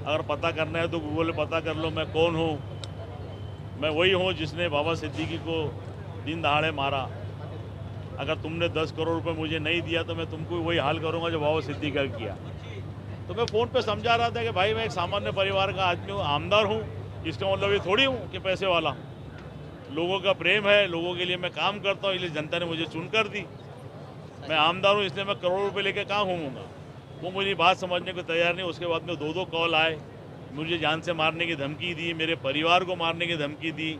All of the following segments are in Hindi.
अगर पता करना है तो गूगल पे पता कर लो मैं कौन हूँ। मैं वही हूँ जिसने बाबा सिद्दीकी को दिन दहाड़े मारा। अगर तुमने 10 करोड़ रुपए मुझे नहीं दिया तो मैं तुमको वही हाल करूँगा जो बाबा सिद्दीकी का किया। तो मैं फ़ोन पे समझा रहा था कि भाई मैं एक सामान्य परिवार का आदमी हूँ, आमदार हूँ। इसका मतलब ये थोड़ी हूँ कि पैसे वाला हूँ। लोगों का प्रेम है, लोगों के लिए मैं काम करता हूँ, इसलिए जनता ने मुझे चुनकर दी। मैं आमदार हूँ इसलिए मैं करोड़ों रुपए लेके कहाँ घूमूंगा। वो मुझे बात समझने को तैयार नहीं। उसके बाद में 2-2 कॉल आए, मुझे जान से मारने की धमकी दी, मेरे परिवार को मारने की धमकी दी।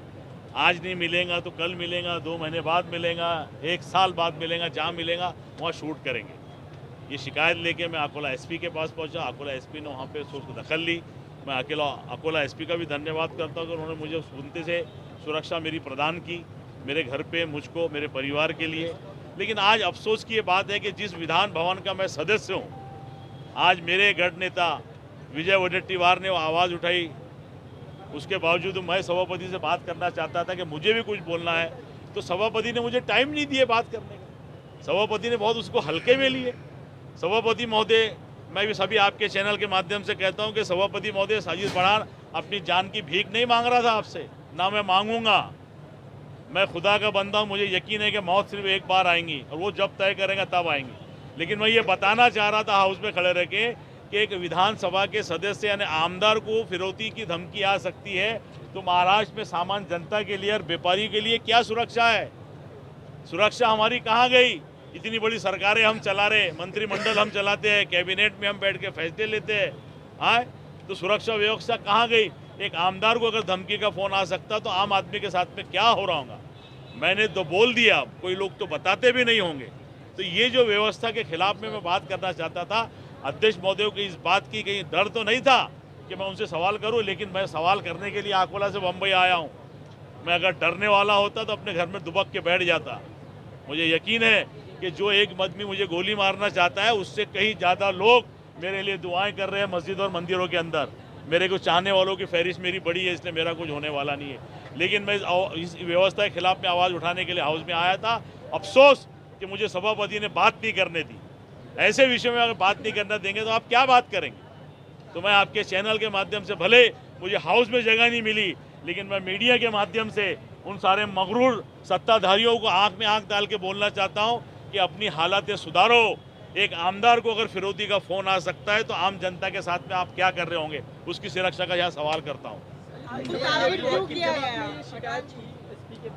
आज नहीं मिलेगा तो कल मिलेगा, 2 महीने बाद मिलेगा, 1 साल बाद मिलेगा, जहाँ मिलेगा वहाँ शूट करेंगे। ये शिकायत लेके मैं अकोला एसपी के पास पहुंचा। अकोला एसपी ने वहाँ पे उसको दखल ली। मैं अकोला एसपी का भी धन्यवाद करता हूँ कि उन्होंने मुझे सुनते से सुरक्षा मेरी प्रदान की, मेरे घर पे, मुझको, मेरे परिवार के लिए। लेकिन आज अफसोस की ये बात है कि जिस विधान भवन का मैं सदस्य हूँ, आज मेरे गढ़ नेता विजय वडेट्टीवार ने वो आवाज़ उठाई। उसके बावजूद मैं सभापति से बात करना चाहता था कि मुझे भी कुछ बोलना है, तो सभापति ने मुझे टाइम नहीं दिए बात करने का। सभापति ने बहुत उसको हल्के में लिए। सभापति महोदय, मैं भी सभी आपके चैनल के माध्यम से कहता हूं कि सभापति महोदय, साजिद पठान अपनी जान की भीख नहीं मांग रहा था आपसे, ना मैं मांगूंगा। मैं खुदा का बंदा हूं, मुझे यकीन है कि मौत सिर्फ एक बार आएंगी और वो जब तय करेंगे तब आएंगी। लेकिन मैं ये बताना चाह रहा था हाउस में खड़े रह के कि एक विधानसभा के सदस्य यानी आमदार को फिरौती की धमकी आ सकती है, तो महाराष्ट्र में सामान्य जनता के लिए और व्यापारी के लिए क्या सुरक्षा है? सुरक्षा हमारी कहाँ गई? इतनी बड़ी सरकारें हम चला रहे, मंत्रिमंडल हम चलाते हैं, कैबिनेट में हम बैठ के फैसले लेते हैं। हाँ, तो सुरक्षा व्यवस्था कहाँ गई? एक आमदार को अगर धमकी का फोन आ सकता तो आम आदमी के साथ में क्या हो रहा होगा? मैंने तो बोल दिया, कोई लोग तो बताते भी नहीं होंगे। तो ये जो व्यवस्था के खिलाफ में मैं बात करना चाहता था। अध्यक्ष महोदय को इस बात की कहीं डर तो नहीं था कि मैं उनसे सवाल करूं, लेकिन मैं सवाल करने के लिए अकोला से बम्बई आया हूं। मैं अगर डरने वाला होता तो अपने घर में दुबक के बैठ जाता। मुझे यकीन है कि जो एक आदमी मुझे गोली मारना चाहता है, उससे कहीं ज़्यादा लोग मेरे लिए दुआएं कर रहे हैं मस्जिद और मंदिरों के अंदर। मेरे को चाहने वालों की फहरिस्त मेरी बड़ी है, इसलिए मेरा कुछ होने वाला नहीं है। लेकिन मैं इस व्यवस्था के खिलाफ में आवाज़ उठाने के लिए हाउस में आया था। अफसोस कि मुझे सभापति ने बात नहीं करने दी। ऐसे विषय में अगर बात नहीं करना देंगे तो आप क्या बात करेंगे? तो मैं आपके चैनल के माध्यम से, भले मुझे हाउस में जगह नहीं मिली, लेकिन मैं मीडिया के माध्यम से उन सारे मगरूर सत्ताधारियों को आंख में आंख डाल के बोलना चाहता हूं कि अपनी हालातें सुधारो। एक आमदार को अगर फिरौती का फोन आ सकता है तो आम जनता के साथ में आप क्या कर रहे होंगे, उसकी सुरक्षा का यह सवाल करता हूँ।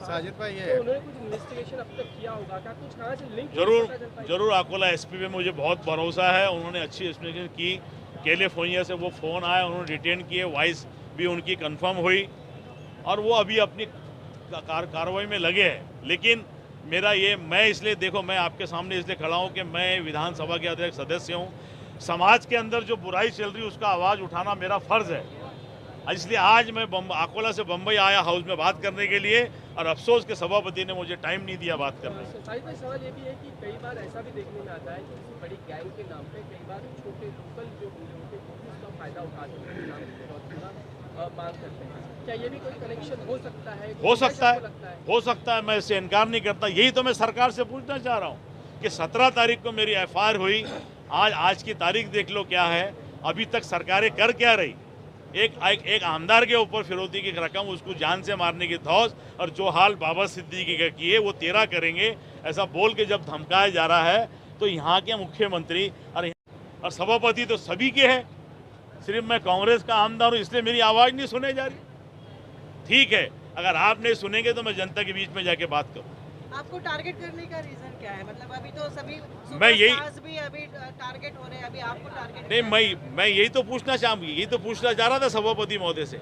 साजिद भाई, ये उन्होंने कुछ इन्वेस्टिगेशन अब तक किया होगा क्या? कुछ कहाँ से लिंक जरूर अकोला एसपी पे मुझे बहुत भरोसा है। उन्होंने अच्छी एक्सप्लेनेशन की। कैलिफोर्निया से वो फ़ोन आया, उन्होंने डिटेन किए, वॉइस भी उनकी कंफर्म हुई और वो अभी अपनी कार्रवाई में लगे हैं। लेकिन मेरा ये, मैं इसलिए, देखो, मैं आपके सामने इसलिए खड़ा हूँ कि मैं विधानसभा के अध्यक्ष सदस्य हूँ। समाज के अंदर जो बुराई चल रही है उसका आवाज़ उठाना मेरा फ़र्ज़ है। इसलिए आज मैं अकोला से बम्बई आया हाउस में बात करने के लिए, और अफसोस के सभापति ने मुझे टाइम नहीं दिया बात करने का। साजिद भाई, सवाल ये भी है कि कई बार ऐसा भी देखने में आता है कि किसी बड़ी गैंग के नाम पे कई बार छोटे लोकल जो गुंडे होते हैं उसका फायदा उठाते हैं, मांग करते हैं। क्या ये भी कोई कनेक्शन हो सकता है? हो सकता है, मैं इससे इनकार नहीं करता। यही तो मैं सरकार से पूछना चाह रहा हूँ कि 17 तारीख को मेरी FIR हुई। आज की तारीख देख लो क्या है। अभी तक सरकारें कर क्या रही? एक आमदार के ऊपर फिरौती की रकम, उसको जान से मारने की धौस, और जो हाल बाबा सिद्दीकी का किए वो 13 करेंगे, ऐसा बोल के जब धमकाया जा रहा है, तो यहाँ के मुख्यमंत्री और सभापति तो सभी के हैं। सिर्फ मैं कांग्रेस का आमदार हूँ इसलिए मेरी आवाज़ नहीं सुने जा रही। ठीक है, अगर आप नहीं सुनेंगे तो मैं जनता के बीच में जाके बात करूँ। आपको टारगेट करने का रीजन क्या है? मतलब अभी तो सभी मैं यही भी अभी टारगेट हो रहे हैं, अभी आपको टारगेट नहीं, मैं यही तो पूछना चाह रहा था सभापति महोदय से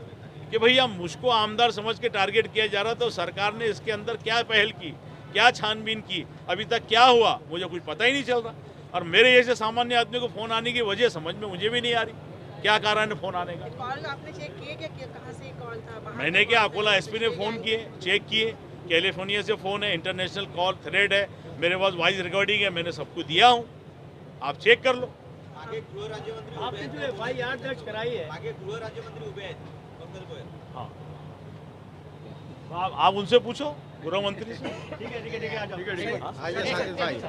कि भैया मुझको आमदार समझ के टारगेट किया जा रहा, तो सरकार ने इसके अंदर क्या पहल की, क्या छानबीन की, अभी तक क्या हुआ, मुझे कुछ पता ही नहीं चल रहा। और मेरे जैसे सामान्य आदमी को फ़ोन आने की वजह समझ में मुझे भी नहीं आ रही, क्या कारण है फ़ोन आने का? कॉल आपने चेक किए क्या, कहाँ से कॉल था? मैंने क्या, अकोला एसपी ने फ़ोन किए, चेक किए। कैलिफोर्निया से फ़ोन है, इंटरनेशनल कॉल थ्रेड है, मेरे पास वॉइस रिकॉर्डिंग है, मैंने सबको दिया हूँ, आप चेक कर लो। आगे गृह राज्य मंत्री, आपने जो FIR दर्ज कराई है, आगे गृह राज्य मंत्री उबे आहेत पंकज गोयल। हाँ, आप उनसे पूछो, गृह मंत्री से। ठीक है, आ जाओ। ठीक है, साजिद भाई।